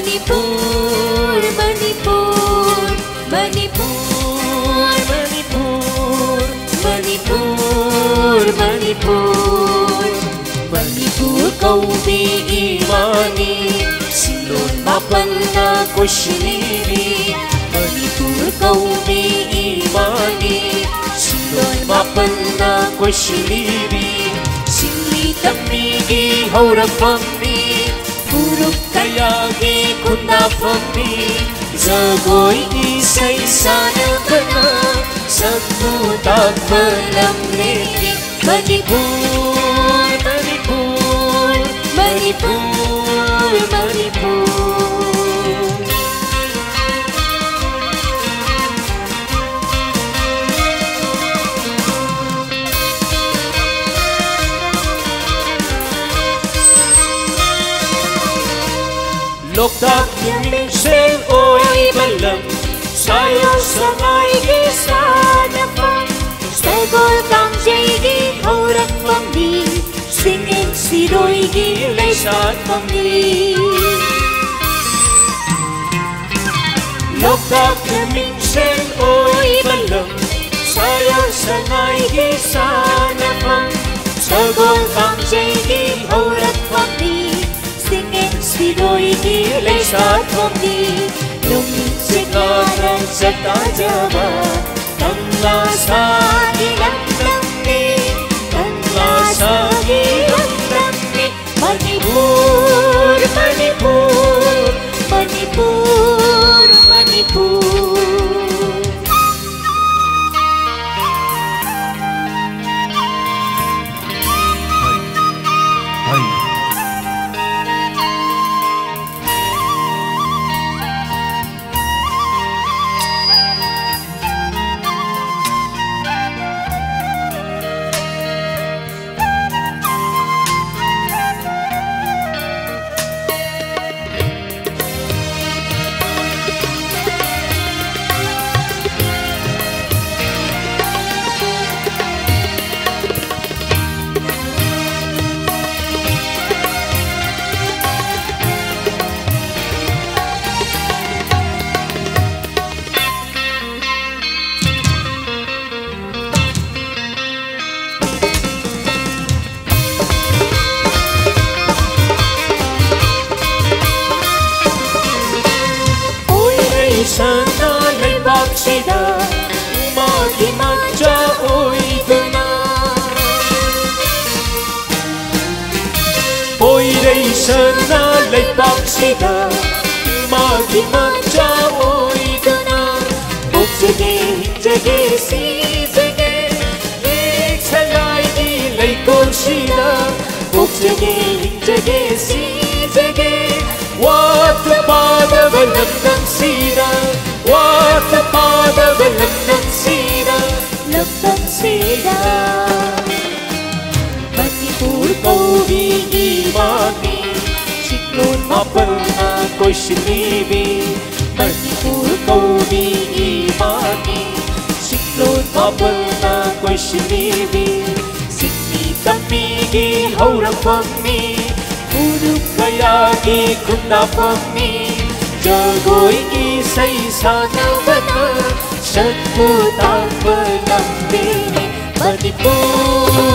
Manipur Manipur Manipur Manipur Manipur Manipur Manipur कौबे इमानी Ceylon मापलना कुशलीरी Manipur कौबे इमानी Ceylon मापलना कुशलीरी सिंली तम्मीगी हौरफम्नी Puruk kayagi kundafamni Zagoy isay sana kana Sagbutak balang lili Manipur, Manipur, Manipur, Manipur Lokdak yung sel oy balam Sayo sa ngay sana pang Stagol kang jaygi haurak pangdi Singin siroy gilay saan pangdi Lokdak yung sel oy balam Sayo sa ngay sana pang Stagol kang jaygi haurak pangdi Singin siroy gilay saan pangdi Luming sikarang sa tajaba Tanglasa ilang langni Tanglasa ilang langni Manipur, Manipur, Manipur, Manipur Sana leibak sida Umagi magja oiduna Poirei sana leibak sida Umagi magja oiduna Buk jage jage si jage Ek salai di leikol sida Buk jage jage si jage What the bother ng sida What the bother ng sida Lamang sida Manipur Kauri imani Siklon mapal na ko'y sinibi Manipur Kauri imani Siklon mapal na ko'y sinibi Sini tamigi haurapami Puruk kayagi kundapamni Jagoy isay sana bana Sagbutak balang lili Manipur